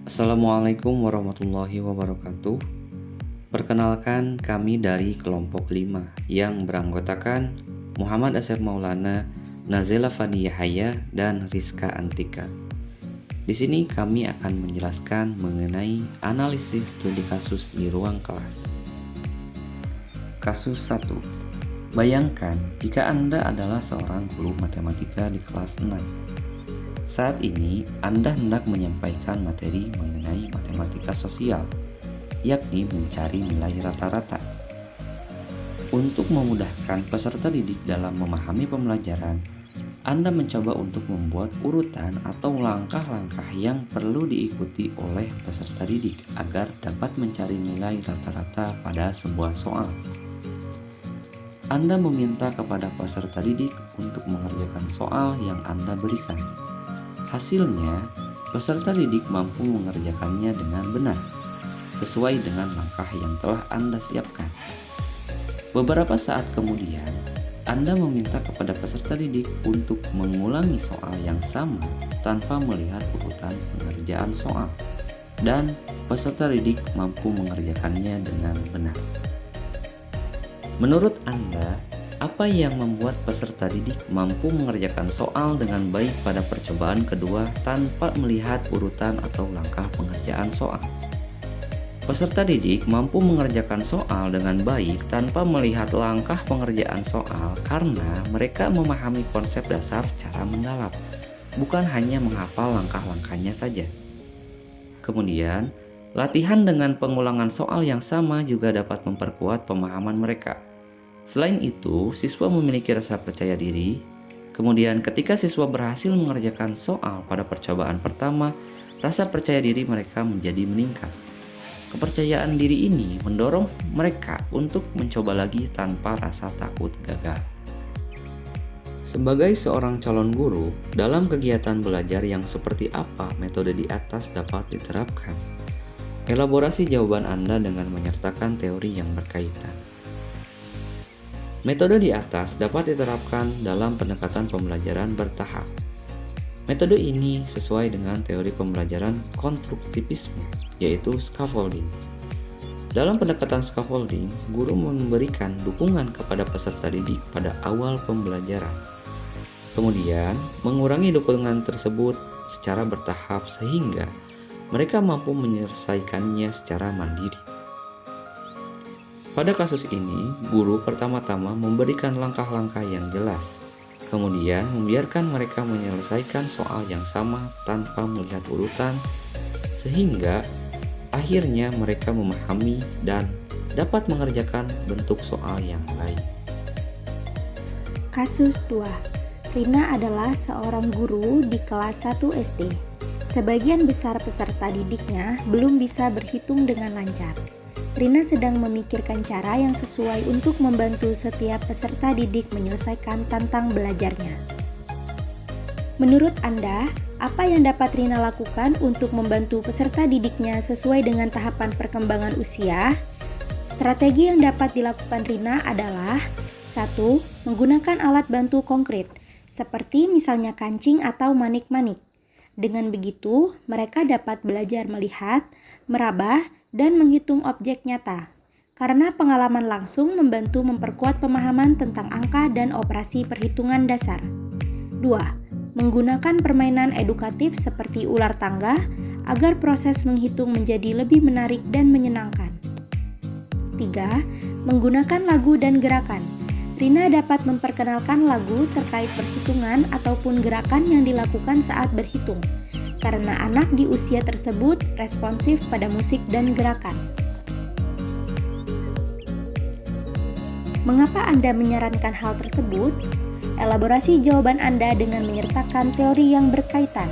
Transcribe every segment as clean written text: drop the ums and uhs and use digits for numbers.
Assalamualaikum warahmatullahi wabarakatuh. Perkenalkan, kami dari kelompok 5 yang beranggotakan Muhammad Asep Maulana, Nazela Fani Yahaya, dan Rizka Antika. Di sini kami akan menjelaskan mengenai analisis studi kasus di ruang kelas. Kasus 1. Bayangkan jika Anda adalah seorang guru matematika di kelas 6. Saat ini, Anda hendak menyampaikan materi mengenai matematika sosial, yakni mencari nilai rata-rata. Untuk memudahkan peserta didik dalam memahami pembelajaran, Anda mencoba untuk membuat urutan atau langkah-langkah yang perlu diikuti oleh peserta didik agar dapat mencari nilai rata-rata pada sebuah soal. Anda meminta kepada peserta didik untuk mengerjakan soal yang Anda berikan. Hasilnya, peserta didik mampu mengerjakannya dengan benar, sesuai dengan langkah yang telah Anda siapkan. Beberapa saat kemudian, Anda meminta kepada peserta didik untuk mengulangi soal yang sama tanpa melihat urutan pengerjaan soal, dan peserta didik mampu mengerjakannya dengan benar. Menurut Anda, apa yang membuat peserta didik mampu mengerjakan soal dengan baik pada percobaan kedua tanpa melihat urutan atau langkah pengerjaan soal? Peserta didik mampu mengerjakan soal dengan baik tanpa melihat langkah pengerjaan soal karena mereka memahami konsep dasar secara mendalam, bukan hanya menghafal langkah-langkahnya saja. Kemudian, latihan dengan pengulangan soal yang sama juga dapat memperkuat pemahaman mereka. Selain itu, siswa memiliki rasa percaya diri. Kemudian ketika siswa berhasil mengerjakan soal pada percobaan pertama, rasa percaya diri mereka menjadi meningkat. Kepercayaan diri ini mendorong mereka untuk mencoba lagi tanpa rasa takut gagal. Sebagai seorang calon guru, dalam kegiatan belajar yang seperti apa metode di atas dapat diterapkan? Elaborasi jawaban Anda dengan menyertakan teori yang berkaitan. Metode di atas dapat diterapkan dalam pendekatan pembelajaran bertahap. Metode ini sesuai dengan teori pembelajaran konstruktivisme, yaitu scaffolding. Dalam pendekatan scaffolding, guru memberikan dukungan kepada peserta didik pada awal pembelajaran. Kemudian, mengurangi dukungan tersebut secara bertahap sehingga mereka mampu menyelesaikannya secara mandiri. Pada kasus ini, guru pertama-tama memberikan langkah-langkah yang jelas, kemudian membiarkan mereka menyelesaikan soal yang sama tanpa melihat urutan, sehingga akhirnya mereka memahami dan dapat mengerjakan bentuk soal yang baik. Kasus 2. Rina adalah seorang guru di kelas 1 SD. Sebagian besar peserta didiknya belum bisa berhitung dengan lancar. Rina sedang memikirkan cara yang sesuai untuk membantu setiap peserta didik menyelesaikan tantang belajarnya. Menurut Anda, apa yang dapat Rina lakukan untuk membantu peserta didiknya sesuai dengan tahapan perkembangan usia? Strategi yang dapat dilakukan Rina adalah 1. Menggunakan alat bantu konkret, seperti misalnya kancing atau manik-manik. Dengan begitu, mereka dapat belajar melihat, meraba, dan menghitung objek nyata, karena pengalaman langsung membantu memperkuat pemahaman tentang angka dan operasi perhitungan dasar. 2. Menggunakan permainan edukatif seperti ular tangga agar proses menghitung menjadi lebih menarik dan menyenangkan. 3. Menggunakan lagu dan gerakan. Rina dapat memperkenalkan lagu terkait perhitungan ataupun gerakan yang dilakukan saat berhitung, karena anak di usia tersebut responsif pada musik dan gerakan. Mengapa Anda menyarankan hal tersebut? Elaborasi jawaban Anda dengan menyertakan teori yang berkaitan.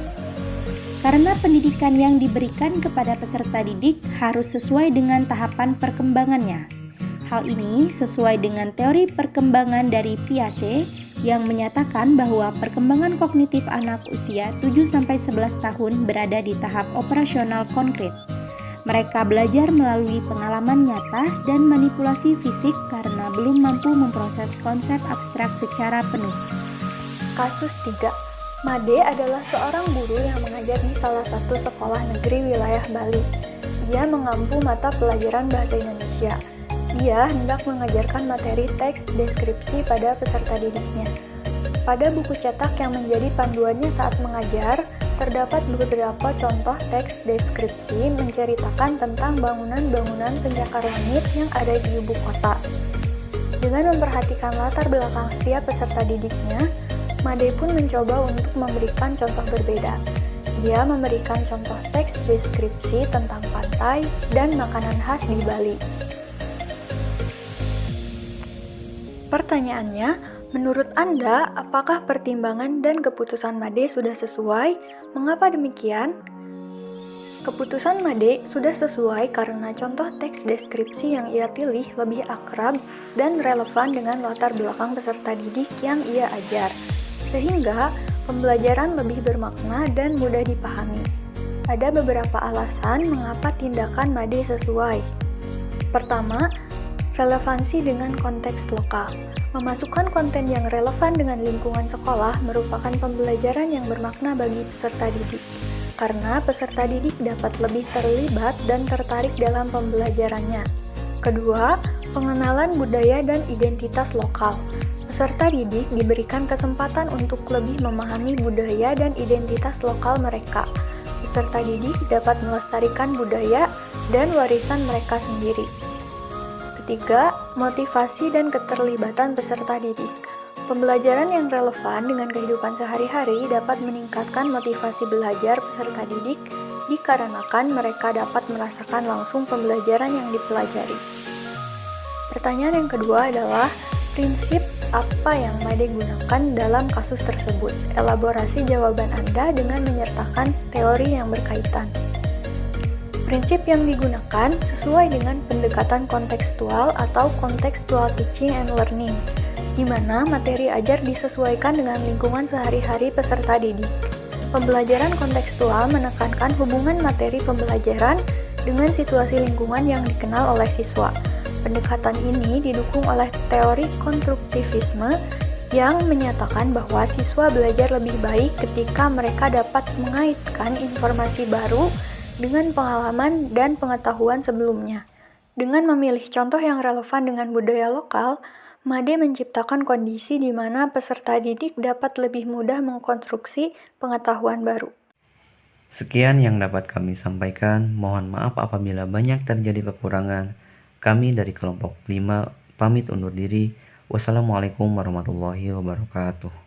Karena pendidikan yang diberikan kepada peserta didik harus sesuai dengan tahapan perkembangannya. Hal ini sesuai dengan teori perkembangan dari Piaget yang menyatakan bahwa perkembangan kognitif anak usia 7-11 tahun berada di tahap operasional konkret. Mereka belajar melalui pengalaman nyata dan manipulasi fisik karena belum mampu memproses konsep abstrak secara penuh. Kasus 3. Made adalah seorang guru yang mengajar di salah satu sekolah negeri wilayah Bali. Ia mengampu mata pelajaran bahasa Indonesia. Ia hendak mengajarkan materi teks deskripsi pada peserta didiknya. Pada buku cetak yang menjadi panduannya saat mengajar, terdapat beberapa contoh teks deskripsi menceritakan tentang bangunan-bangunan pencakar langit yang ada di ibu kota. Dengan memperhatikan latar belakang setiap peserta didiknya, Made pun mencoba untuk memberikan contoh berbeda. Dia memberikan contoh teks deskripsi tentang pantai dan makanan khas di Bali. Pertanyaannya, menurut Anda, apakah pertimbangan dan keputusan Made sudah sesuai? Mengapa demikian? Keputusan Made sudah sesuai karena contoh teks deskripsi yang ia pilih lebih akrab dan relevan dengan latar belakang peserta didik yang ia ajar, sehingga pembelajaran lebih bermakna dan mudah dipahami. Ada beberapa alasan mengapa tindakan Made sesuai. Pertama, relevansi dengan konteks lokal. Memasukkan konten yang relevan dengan lingkungan sekolah merupakan pembelajaran yang bermakna bagi peserta didik, karena peserta didik dapat lebih terlibat dan tertarik dalam pembelajarannya. Kedua, pengenalan budaya dan identitas lokal. Peserta didik diberikan kesempatan untuk lebih memahami budaya dan identitas lokal mereka. Peserta didik dapat melestarikan budaya dan warisan mereka sendiri. Ketiga, motivasi dan keterlibatan peserta didik. Pembelajaran yang relevan dengan kehidupan sehari-hari dapat meningkatkan motivasi belajar peserta didik dikarenakan mereka dapat merasakan langsung pembelajaran yang dipelajari. Pertanyaan yang kedua adalah, prinsip apa yang Made gunakan dalam kasus tersebut? Elaborasi jawaban Anda dengan menyertakan teori yang berkaitan. Prinsip yang digunakan sesuai dengan pendekatan kontekstual atau contextual teaching and learning, di mana materi ajar disesuaikan dengan lingkungan sehari-hari peserta didik. Pembelajaran kontekstual menekankan hubungan materi pembelajaran dengan situasi lingkungan yang dikenal oleh siswa. Pendekatan ini didukung oleh teori konstruktivisme yang menyatakan bahwa siswa belajar lebih baik ketika mereka dapat mengaitkan informasi baru dengan pengalaman dan pengetahuan sebelumnya. Dengan memilih contoh yang relevan dengan budaya lokal, Made menciptakan kondisi di mana peserta didik dapat lebih mudah mengkonstruksi pengetahuan baru. Sekian yang dapat kami sampaikan. Mohon maaf apabila banyak terjadi kekurangan. Kami dari kelompok 5 pamit undur diri. Wassalamualaikum warahmatullahi wabarakatuh.